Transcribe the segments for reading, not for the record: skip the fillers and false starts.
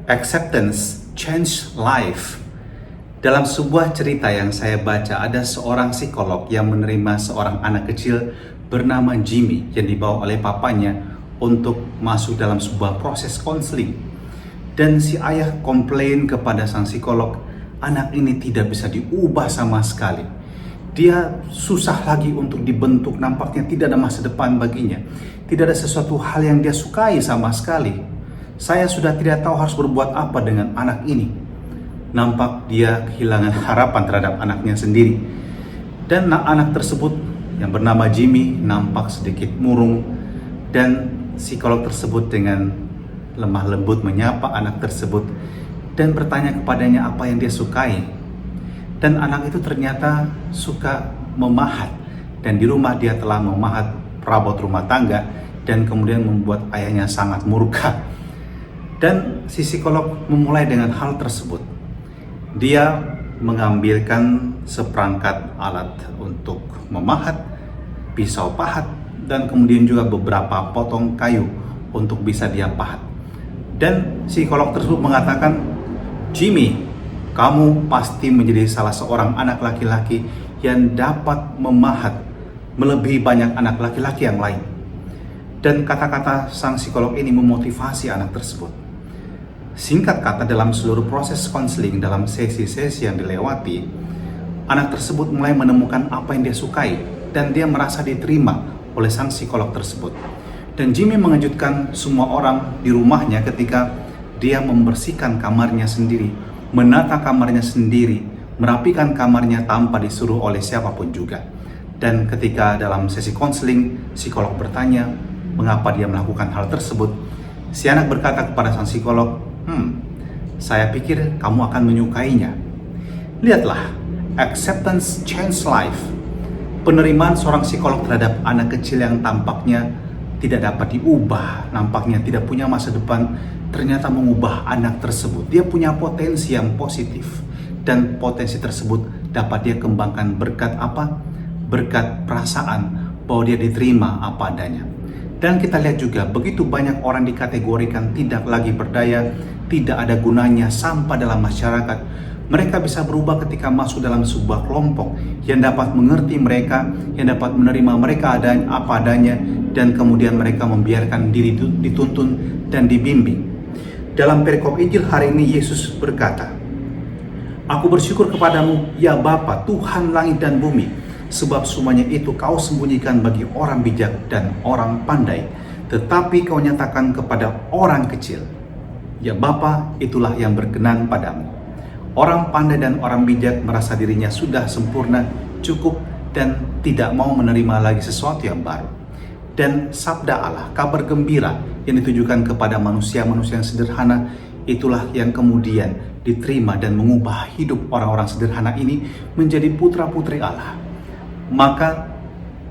Acceptance change life. Dalam sebuah cerita yang saya baca, ada seorang psikolog yang menerima seorang anak kecil bernama Jimmy yang dibawa oleh papanya untuk masuk dalam sebuah proses konseling. Dan si ayah komplain kepada sang psikolog, anak ini tidak bisa diubah sama sekali. Dia susah lagi untuk dibentuk, nampaknya tidak ada masa depan baginya. Tidak ada sesuatu hal yang dia sukai sama sekali. Saya sudah tidak tahu harus berbuat apa dengan anak ini. Nampak dia kehilangan harapan terhadap anaknya sendiri. Dan anak tersebut yang bernama Jimmy nampak sedikit murung, dan psikolog tersebut dengan lemah lembut menyapa anak tersebut dan bertanya kepadanya apa yang dia sukai. Dan anak itu ternyata suka memahat, dan di rumah dia telah memahat perabot rumah tangga dan kemudian membuat ayahnya sangat murka. Dan si psikolog memulai dengan hal tersebut. Dia mengambilkan seperangkat alat untuk memahat, pisau pahat, dan kemudian juga beberapa potong kayu untuk bisa dia pahat. Dan psikolog tersebut mengatakan, Jimmy, kamu pasti menjadi salah seorang anak laki-laki yang dapat memahat melebihi banyak anak laki-laki yang lain. Dan kata-kata sang psikolog ini memotivasi anak tersebut. Singkat kata, dalam seluruh proses konseling, dalam sesi-sesi yang dilewati, anak tersebut mulai menemukan apa yang dia sukai dan dia merasa diterima oleh sang psikolog tersebut. Dan Jimmy mengejutkan semua orang di rumahnya ketika dia membersihkan kamarnya sendiri, menata kamarnya sendiri, merapikan kamarnya tanpa disuruh oleh siapapun juga. Dan ketika dalam sesi konseling, psikolog bertanya mengapa dia melakukan hal tersebut. Si anak berkata kepada sang psikolog, saya pikir kamu akan menyukainya. Lihatlah, acceptance change life. Penerimaan seorang psikolog terhadap anak kecil yang tampaknya tidak dapat diubah, nampaknya tidak punya masa depan, ternyata mengubah anak tersebut. Dia punya potensi yang positif, dan potensi tersebut dapat dia kembangkan berkat apa? Berkat perasaan bahwa dia diterima apa adanya. Dan kita lihat juga begitu banyak orang dikategorikan tidak lagi berdaya, tidak ada gunanya, sampah dalam masyarakat. Mereka bisa berubah ketika masuk dalam sebuah kelompok yang dapat mengerti mereka, yang dapat menerima mereka apa adanya, dan kemudian mereka membiarkan diri dituntun dan dibimbing. Dalam perikop Injil hari ini, Yesus berkata, Aku bersyukur kepadamu, ya Bapa, Tuhan langit dan bumi, sebab semuanya itu kau sembunyikan bagi orang bijak dan orang pandai, tetapi kau nyatakan kepada orang kecil. Ya Bapa, itulah yang berkenan padamu. Orang pandai dan orang bijak merasa dirinya sudah sempurna, cukup, dan tidak mau menerima lagi sesuatu yang baru. Dan sabda Allah, kabar gembira yang ditujukan kepada manusia-manusia yang sederhana, itulah yang kemudian diterima dan mengubah hidup orang-orang sederhana ini menjadi putra-putri Allah. Maka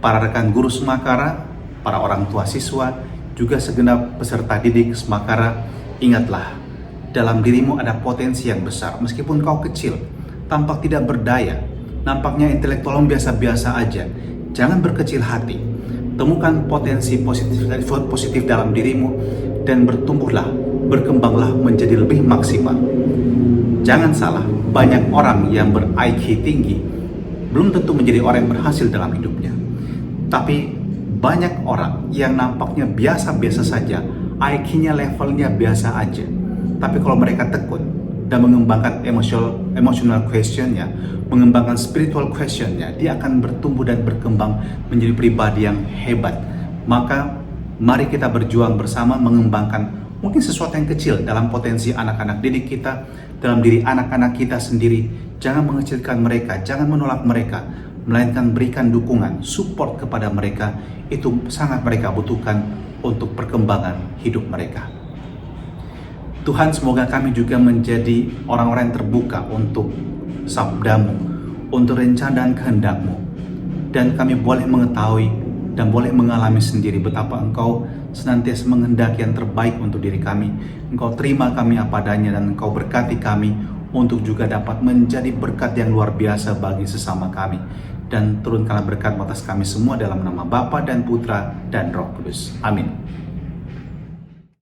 para rekan guru Semakara, para orang tua siswa, juga segenap peserta didik Semakara, ingatlah, dalam dirimu ada potensi yang besar. Meskipun kau kecil, tampak tidak berdaya, nampaknya intelektual biasa-biasa aja, jangan berkecil hati. Temukan potensi positif dalam dirimu dan bertumbuhlah, berkembanglah menjadi lebih maksimal. Jangan salah, banyak orang yang ber-IQ tinggi belum tentu menjadi orang yang berhasil dalam hidupnya. Tapi banyak orang yang nampaknya biasa-biasa saja, IQ-nya levelnya biasa aja. Tapi kalau mereka tekun dan mengembangkan emotional question-nya, mengembangkan spiritual question-nya, dia akan bertumbuh dan berkembang menjadi pribadi yang hebat. Maka mari kita berjuang bersama mengembangkan mungkin sesuatu yang kecil dalam potensi anak-anak didik kita, dalam diri anak-anak kita sendiri. Jangan mengecilkan mereka, jangan menolak mereka, melainkan berikan dukungan, support kepada mereka. Itu sangat mereka butuhkan untuk perkembangan hidup mereka. Tuhan, semoga kami juga menjadi orang-orang yang terbuka untuk sabdamu, untuk rencana dan kehendakmu. Dan kami boleh mengetahui dan boleh mengalami sendiri betapa Engkau senantiasa menghendaki yang terbaik untuk diri kami. Engkau terima kami apa adanya, dan Engkau berkati kami untuk juga dapat menjadi berkat yang luar biasa bagi sesama kami. Dan turunkanlah berkat atas kami semua dalam nama Bapa dan Putra dan Roh Kudus. Amin.